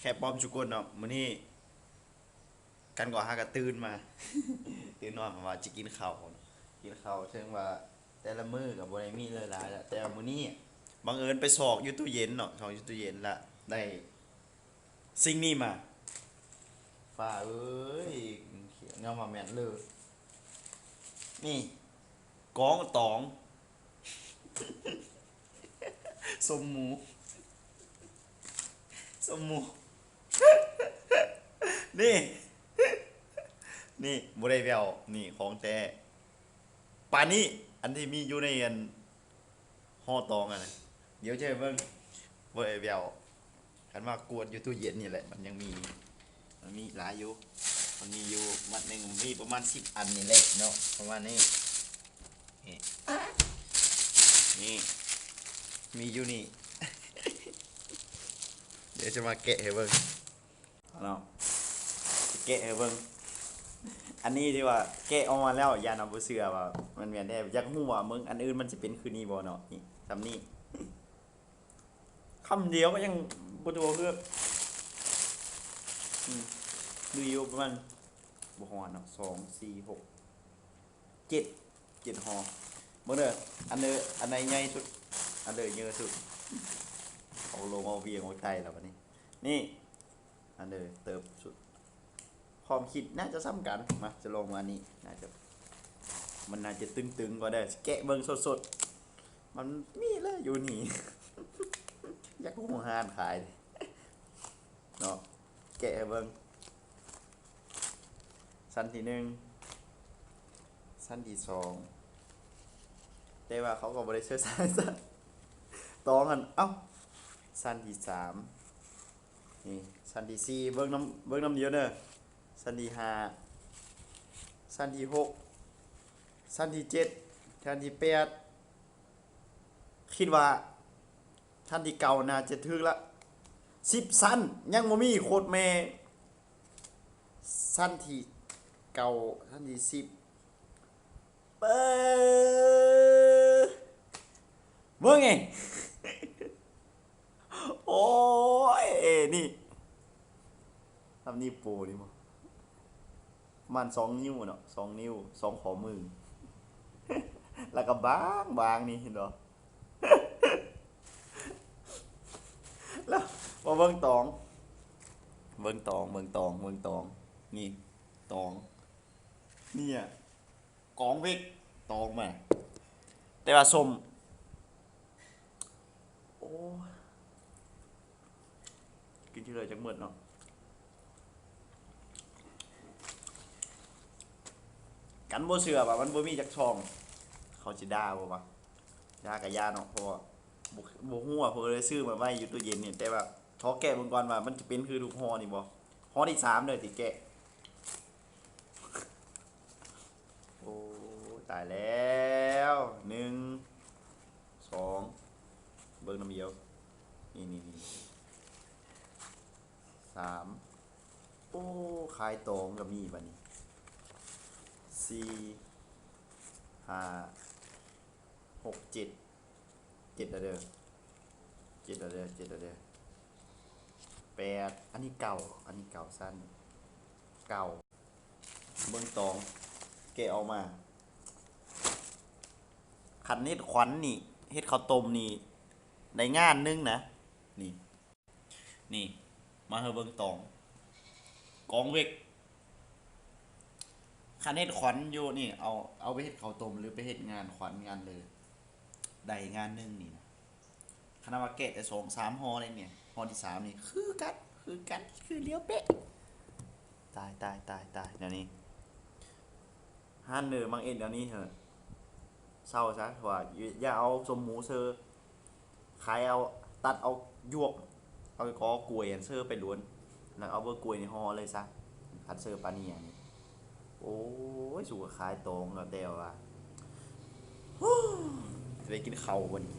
ค่ป้อมชุกุลเนาะมื้อนี้กันก่อหากระตื่นมาตื่นนอนมาว่าจะกินข้าวกินข้าวถึงว่าแต่ละมื้อก็บ่ได้มีเลยหลายแล้วแต่ว่ามื้อนี้บังเอิญไปซอกอยู่ตู้เย็นเนาะซอกอยู่ตู้เย็นละได้สิ่งนี้มาฟ้าเอ้ยเขียนเงามาแม่นเลยนี่กองตองสมหมูสมหมูนี่นี่บ่ได้แววนี่ของแท้ปานนี้อันที่มีอยู่ในอันห่อตองอะนะเดี๋ยวจะให้เบิ่งบ่ได้แววคันว่ากวดอยู่ตู้เย็นนี่แหละมันมีหลายอยู่มันมีอยู่มัดหนึงมีประมาณ10อันนี่แหละเนาะประมาณนี้นี่นี่มีอยู่นี่ เดี๋ยวจะมาแกะให้เบิ่งเนาะแกะให้เบิ่งอันนี้ที่ว่าแกะออกมาแล้วยานเอาบ่เชื่อว่ามันแม่นแท้อยากฮู้ว่ามึงอันอื่นมันสิเป็นคือนี้บ่เนาะนี่ซำนี้คำเดียวก็ยังบ่ถูกคือมีอยู่ประมาณบ่ฮอดเนาะ2 4 6 7ห่อเบิ่งเด้ออันใดใหญ่สุดอันใดเยอะสุดเอาลงเอาเวียงเอาใจแล้วบัดนี้นี่อันเด้อเติบสุดความคิดน่าจะซ้ำกันมาจะลงมานี่มันน่าจะตึงๆก็ได้แกะเบิ่งสดๆมันมีเลยอยู่นี่ อยากหูหานขายเนาะแกะเบิ่งสั้นที่1สั้นที่2แต่ว่าเขาก็บ่ได้เชื่อสายซะตองกันเอ้าสั้นที่3นี่สั้นที่4เบิ่งน้ำเดียวเด้อสั้นที่5สั้นที่6สั้นที่7สั้นที่8คิดว่าสั้นที่เก่าน่าจะถึงละ10สั้นยังบ่มีโคตรแม่สั้นที่เก่าสั้นที่10เบิ่งไง โอ้ยนี่ทำนี่ปูนี่มั้งมัน2 นิ้วเนาะ2 นิ้ว2ข้อมือ แล้วก็บางนี่เห็นบ่ แล้วมาเบิ่งตองนี่ตองเนี่ยกองเวกตองมาแต่ว่าส้มโอ้กินที่เลยจักหมดเนาะกันบ่เชื่อว่ามันบ่มีจักช่องเขาสิด่าบ่วะด่าก็ย่าเนาะเพราะว่าบ่ฮู้ว่าเพิ่นเลยซื้อมาไว้อยู่ตู้เย็นนี่แต่ว่าขอแกะเบิ่งก่อนว่ามันสิเป็นคือทุกห่อนี่บ่ห่อที่3เด้อที่แกะโอ้ตายแล้ว1 2เบิ่งน้ำเดียวนี่3โอ้ขายตองก็มีบัดนี้4 5 6 7แล้วเด้อ8อันนี้เก่าสั้นเก่าเบิ่งตองแกะออกมาคันเฮ็ดขวัญนี่เฮ็ดข้าวต้มนี่ได้งานนึงนะนี่มาเฮาเบิ่งตองกองเวกคันเฮ็ดขวัญอยู่นี่เอาไปเฮ็ดข้าวต้มหรือไปเฮ็ดงานขวัญงานเลยได้งานนึงนี่นะคณะว่าแกะแต่2 3ห่อเลยเนี่ยห่อที่3นี่คือกันคือเลี้ยวเป๊ะตายเดี๋ยวนี้ห้านเด้อบางเอ็ดเดี๋ยวนี้เถอะเศร้าซะว่าอย่าเอาสมหมูเซอร์ขายเอาตัดเอายวกเอากอกล้วยอันเซอร์ไปล้วนแล้วเอาเบอร์กล้วยในห่อเลยซะคัดเซอร์ปานี่อันนี้โอ้ยสู่ขายตรงแล้วแต่ว่าจะได้กินข้าวบ่นี่